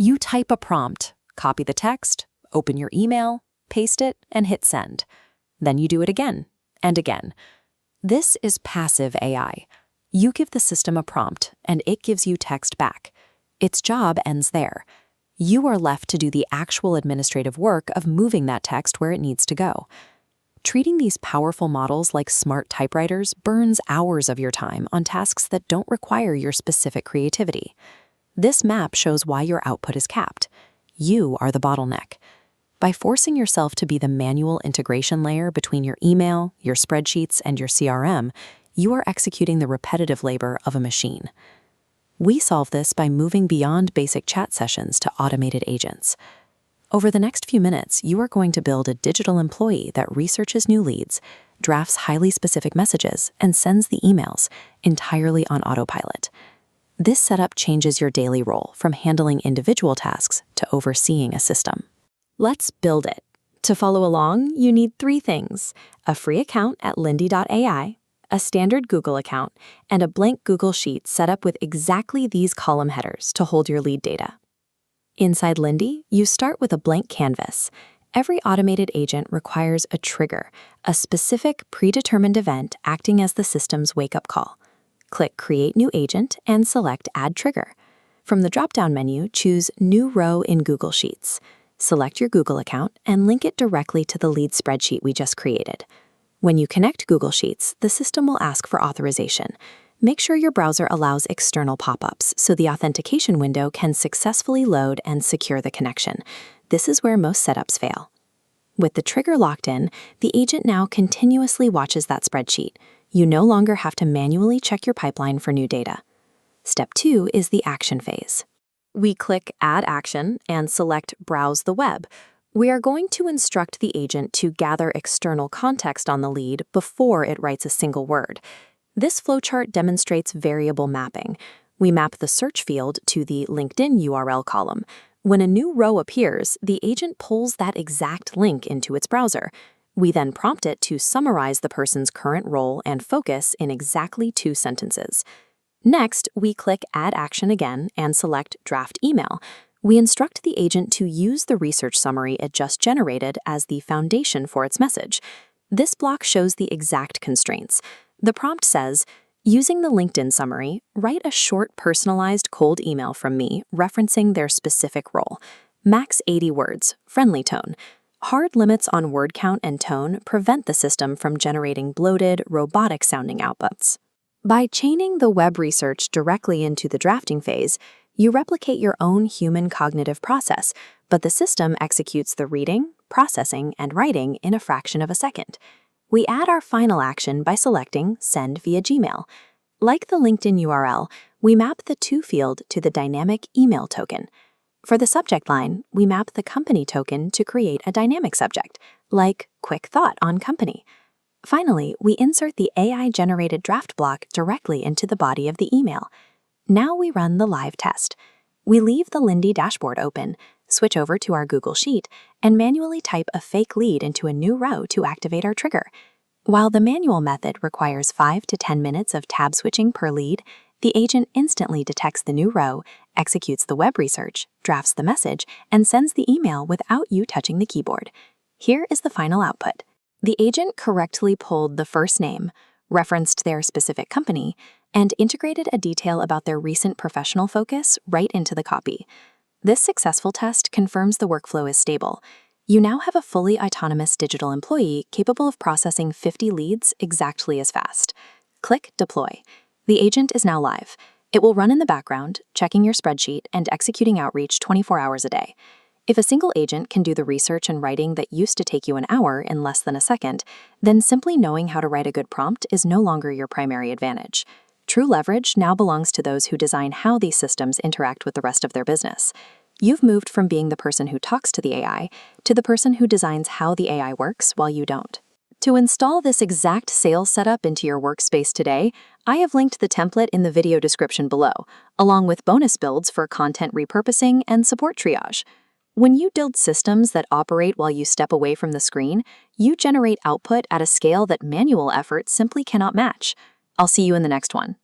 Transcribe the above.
You type a prompt, copy the text, open your email, paste it, and hit send. Then you do it again and again. This is passive AI. You give the system a prompt, and it gives you text back. Its job ends there. You are left to do the actual administrative work of moving that text where it needs to go. Treating these powerful models like smart typewriters burns hours of your time on tasks that don't require your specific creativity. This map shows why your output is capped. You are the bottleneck. By forcing yourself to be the manual integration layer between your email, your spreadsheets, and your CRM, you are executing the repetitive labor of a machine. We solve this by moving beyond basic chat sessions to automated agents. Over the next few minutes, you are going to build a digital employee that researches new leads, drafts highly specific messages, and sends the emails entirely on autopilot. This setup changes your daily role from handling individual tasks to overseeing a system. Let's build it. To follow along, you need 3 things: a free account at Lindy.ai, a standard Google account, and a blank Google Sheet set up with exactly these column headers to hold your lead data. Inside Lindy, you start with a blank canvas. Every automated agent requires a trigger, a specific predetermined event acting as the system's wake-up call. Click Create New Agent and select Add Trigger. From the drop-down menu, choose New Row in Google Sheets. Select your Google account and link it directly to the lead spreadsheet we just created. When you connect Google Sheets, the system will ask for authorization. Make sure your browser allows external pop-ups so the authentication window can successfully load and secure the connection. This is where most setups fail. With the trigger locked in, the agent now continuously watches that spreadsheet. You no longer have to manually check your pipeline for new data. Step 2 is the action phase. We click Add Action and select Browse the Web. We are going to instruct the agent to gather external context on the lead before it writes a single word. This flowchart demonstrates variable mapping. We map the search field to the LinkedIn URL column. When a new row appears, the agent pulls that exact link into its browser. We then prompt it to summarize the person's current role and focus in exactly 2 sentences. Next, we click Add Action again and select Draft Email. We instruct the agent to use the research summary it just generated as the foundation for its message. This block shows the exact constraints. The prompt says, using the LinkedIn summary, write a short personalized cold email from me referencing their specific role. Max 80 words, friendly tone. Hard limits on word count and tone prevent the system from generating bloated, robotic-sounding outputs. By chaining the web research directly into the drafting phase, you replicate your own human cognitive process, but the system executes the reading, processing, and writing in a fraction of a second. We add our final action by selecting Send via Gmail. Like the LinkedIn URL, we map the To field to the dynamic email token. For the subject line, we map the company token to create a dynamic subject, like Quick Thought on Company. Finally, we insert the AI-generated draft block directly into the body of the email. Now we run the live test. We leave the Lindy dashboard open, switch over to our Google Sheet, and manually type a fake lead into a new row to activate our trigger. While the manual method requires 5 to 10 minutes of tab switching per lead, the agent instantly detects the new row, executes the web research, drafts the message, and sends the email without you touching the keyboard. Here is the final output. The agent correctly pulled the first name, referenced their specific company, and integrated a detail about their recent professional focus right into the copy. This successful test confirms the workflow is stable. You now have a fully autonomous digital employee capable of processing 50 leads exactly as fast. Click Deploy. The agent is now live. It will run in the background, checking your spreadsheet and executing outreach 24 hours a day. If a single agent can do the research and writing that used to take you an hour in less than a second, then simply knowing how to write a good prompt is no longer your primary advantage. True leverage now belongs to those who design how these systems interact with the rest of their business. You've moved from being the person who talks to the AI to the person who designs how the AI works while you don't. To install this exact sales setup into your workspace today, I have linked the template in the video description below, along with bonus builds for content repurposing and support triage. When you build systems that operate while you step away from the screen, you generate output at a scale that manual effort simply cannot match. I'll see you in the next one.